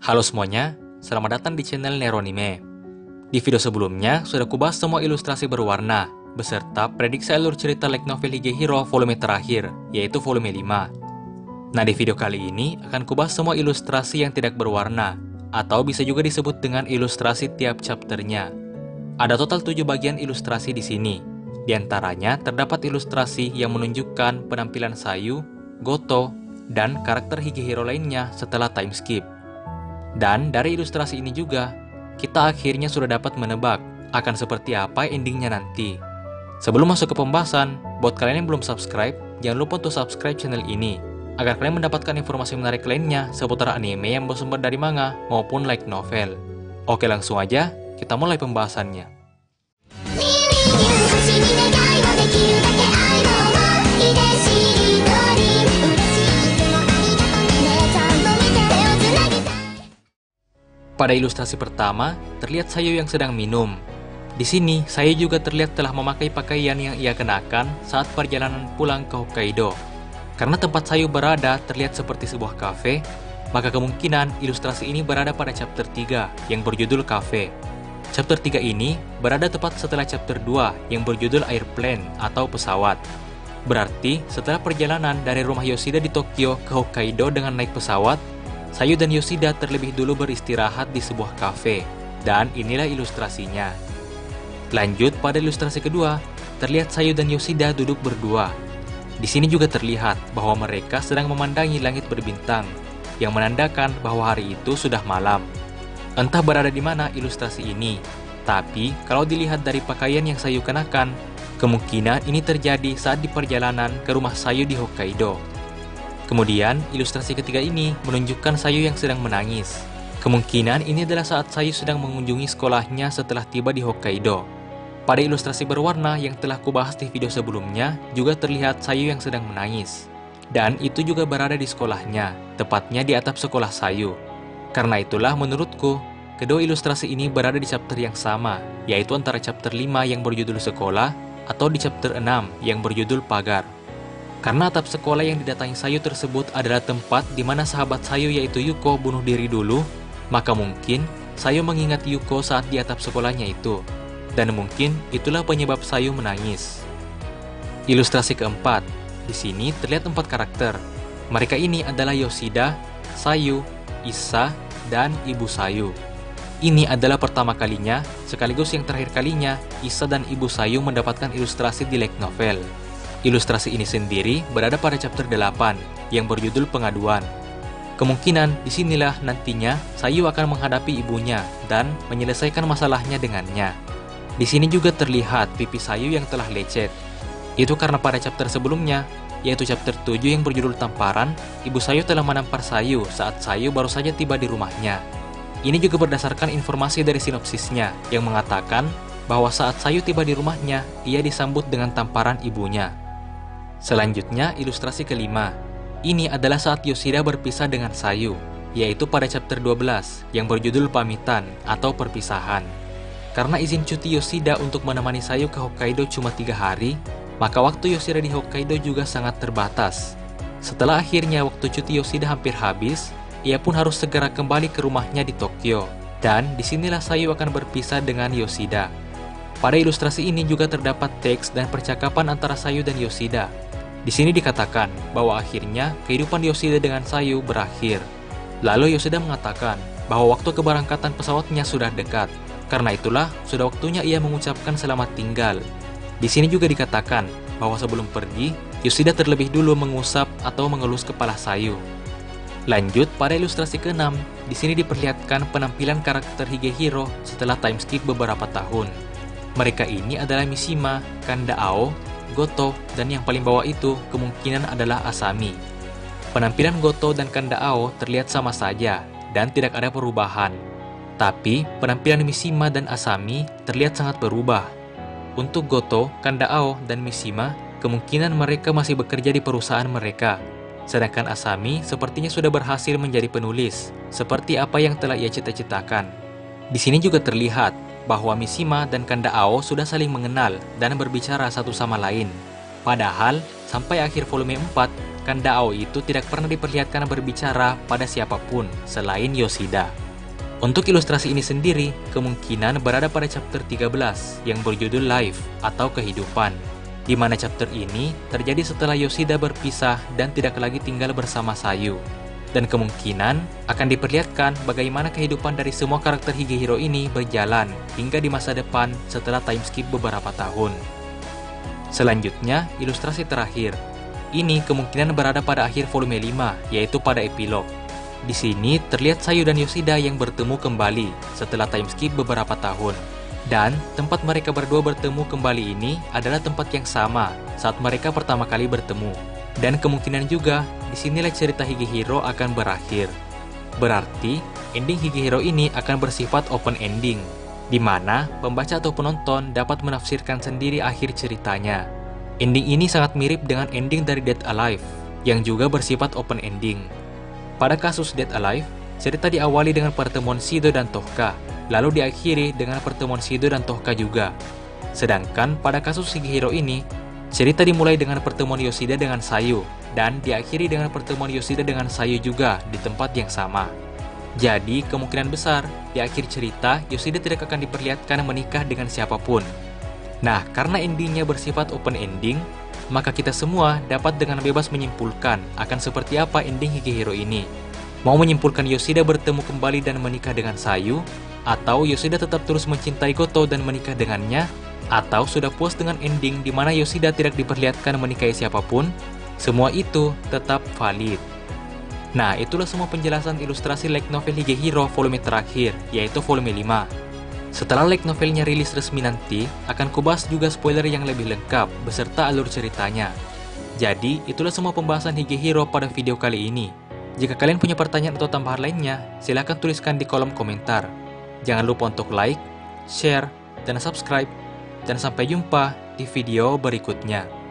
Halo semuanya, selamat datang di channel Neronime. Di video sebelumnya, sudah kubahas semua ilustrasi berwarna, beserta prediksi alur cerita light novel Higehiro volume terakhir, yaitu volume 5. Nah, di video kali ini akan kubahas semua ilustrasi yang tidak berwarna, atau bisa juga disebut dengan ilustrasi tiap chapternya. Ada total 7 bagian ilustrasi di sini. Di antaranya terdapat ilustrasi yang menunjukkan penampilan Sayu, Goto, dan karakter Higehiro lainnya setelah time skip. Dan dari ilustrasi ini juga, kita akhirnya sudah dapat menebak akan seperti apa endingnya nanti. Sebelum masuk ke pembahasan, buat kalian yang belum subscribe, jangan lupa untuk subscribe channel ini, agar kalian mendapatkan informasi menarik lainnya seputar anime yang bersumber dari manga maupun light novel. Oke, langsung aja, kita mulai pembahasannya. Pada ilustrasi pertama, terlihat Sayu yang sedang minum. Di sini, Sayu juga terlihat telah memakai pakaian yang ia kenakan saat perjalanan pulang ke Hokkaido. Karena tempat Sayu berada terlihat seperti sebuah kafe, maka kemungkinan ilustrasi ini berada pada chapter 3 yang berjudul Cafe. Chapter 3 ini berada tepat setelah chapter 2 yang berjudul Airplane atau pesawat. Berarti, setelah perjalanan dari rumah Yoshida di Tokyo ke Hokkaido dengan naik pesawat, Sayu dan Yoshida terlebih dulu beristirahat di sebuah kafe, dan inilah ilustrasinya. Lanjut pada ilustrasi kedua, terlihat Sayu dan Yoshida duduk berdua. Di sini juga terlihat bahwa mereka sedang memandangi langit berbintang, yang menandakan bahwa hari itu sudah malam. Entah berada di mana ilustrasi ini, tapi kalau dilihat dari pakaian yang Sayu kenakan, kemungkinan ini terjadi saat di perjalanan ke rumah Sayu di Hokkaido. Kemudian, ilustrasi ketiga ini menunjukkan Sayu yang sedang menangis. Kemungkinan ini adalah saat Sayu sedang mengunjungi sekolahnya setelah tiba di Hokkaido. Pada ilustrasi berwarna yang telah kubahas di video sebelumnya, juga terlihat Sayu yang sedang menangis. Dan itu juga berada di sekolahnya, tepatnya di atap sekolah Sayu. Karena itulah menurutku, kedua ilustrasi ini berada di chapter yang sama, yaitu antara chapter 5 yang berjudul Sekolah, atau di chapter 6 yang berjudul Pagar. Karena atap sekolah yang didatangi Sayu tersebut adalah tempat di mana sahabat Sayu yaitu Yuko bunuh diri dulu, maka mungkin Sayu mengingat Yuko saat di atap sekolahnya itu. Dan mungkin itulah penyebab Sayu menangis. Ilustrasi keempat. Di sini terlihat 4 karakter. Mereka ini adalah Yoshida, Sayu, Issa, dan Ibu Sayu. Ini adalah pertama kalinya, sekaligus yang terakhir kalinya, Issa dan Ibu Sayu mendapatkan ilustrasi di light novel. Ilustrasi ini sendiri berada pada chapter 8 yang berjudul Pengaduan. Kemungkinan disinilah nantinya Sayu akan menghadapi ibunya dan menyelesaikan masalahnya dengannya. Di sini juga terlihat pipi Sayu yang telah lecet. Itu karena pada chapter sebelumnya, yaitu chapter 7 yang berjudul Tamparan, Ibu Sayu telah menampar Sayu saat Sayu baru saja tiba di rumahnya. Ini juga berdasarkan informasi dari sinopsisnya yang mengatakan bahwa saat Sayu tiba di rumahnya, ia disambut dengan tamparan ibunya. Selanjutnya, ilustrasi kelima. Ini adalah saat Yoshida berpisah dengan Sayu, yaitu pada chapter 12 yang berjudul Pamitan atau Perpisahan. Karena izin cuti Yoshida untuk menemani Sayu ke Hokkaido cuma 3 hari, maka waktu Yoshida di Hokkaido juga sangat terbatas. Setelah akhirnya waktu cuti Yoshida hampir habis, ia pun harus segera kembali ke rumahnya di Tokyo. Dan disinilah Sayu akan berpisah dengan Yoshida. Pada ilustrasi ini juga terdapat teks dan percakapan antara Sayu dan Yoshida. Di sini dikatakan bahwa akhirnya kehidupan Yoshida dengan Sayu berakhir. Lalu Yoshida mengatakan bahwa waktu keberangkatan pesawatnya sudah dekat. Karena itulah sudah waktunya ia mengucapkan selamat tinggal. Di sini juga dikatakan bahwa sebelum pergi, Yoshida terlebih dulu mengusap atau mengelus kepala Sayu. Lanjut pada ilustrasi ke-6, di sini diperlihatkan penampilan karakter Higehiro setelah time skip beberapa tahun. Mereka ini adalah Mishima, Kanda-ao, Goto, dan yang paling bawah itu kemungkinan adalah Asami. Penampilan Goto dan Kanda-ao terlihat sama saja dan tidak ada perubahan. Tapi penampilan Mishima dan Asami terlihat sangat berubah. Untuk Goto, Kanda-ao, dan Mishima, kemungkinan mereka masih bekerja di perusahaan mereka. Sedangkan Asami sepertinya sudah berhasil menjadi penulis, seperti apa yang telah ia cita-citakan. Di sini juga terlihat bahwa Mishima dan Kanda-ao sudah saling mengenal dan berbicara satu sama lain. Padahal, sampai akhir volume 4, Kandao itu tidak pernah diperlihatkan berbicara pada siapapun selain Yoshida. Untuk ilustrasi ini sendiri, kemungkinan berada pada chapter 13 yang berjudul Life atau Kehidupan, di mana chapter ini terjadi setelah Yoshida berpisah dan tidak lagi tinggal bersama Sayu. Dan kemungkinan akan diperlihatkan bagaimana kehidupan dari semua karakter Higehiro ini berjalan hingga di masa depan setelah time skip beberapa tahun. Selanjutnya, ilustrasi terakhir. Ini kemungkinan berada pada akhir volume 5, yaitu pada epilog. Di sini terlihat Sayu dan Yoshida yang bertemu kembali setelah time skip beberapa tahun. Dan tempat mereka berdua bertemu kembali ini adalah tempat yang sama saat mereka pertama kali bertemu. Dan kemungkinan juga disinilah cerita Higehiro akan berakhir. Berarti ending Higehiro ini akan bersifat open ending, di mana pembaca atau penonton dapat menafsirkan sendiri akhir ceritanya. Ending ini sangat mirip dengan ending dari Dead Alive, yang juga bersifat open ending. Pada kasus Dead Alive, cerita diawali dengan pertemuan Shido dan Tohka, lalu diakhiri dengan pertemuan Shido dan Tohka juga. Sedangkan pada kasus Higehiro ini, cerita dimulai dengan pertemuan Yoshida dengan Sayu, dan diakhiri dengan pertemuan Yoshida dengan Sayu juga di tempat yang sama. Jadi, kemungkinan besar, di akhir cerita, Yoshida tidak akan diperlihatkan menikah dengan siapapun. Nah, karena endingnya bersifat open ending, maka kita semua dapat dengan bebas menyimpulkan akan seperti apa ending Higehiro ini. Mau menyimpulkan Yoshida bertemu kembali dan menikah dengan Sayu, atau Yoshida tetap terus mencintai Goto dan menikah dengannya, atau sudah puas dengan ending di mana Yoshida tidak diperlihatkan menikahi siapapun, semua itu tetap valid. Nah, itulah semua penjelasan ilustrasi light novel Higehiro volume terakhir, yaitu volume 5. Setelah light novelnya rilis resmi nanti, akan kubahas juga spoiler yang lebih lengkap beserta alur ceritanya. Jadi, itulah semua pembahasan Higehiro pada video kali ini. Jika kalian punya pertanyaan atau tambahan lainnya, silahkan tuliskan di kolom komentar. Jangan lupa untuk like, share, dan subscribe. Dan sampai jumpa di video berikutnya.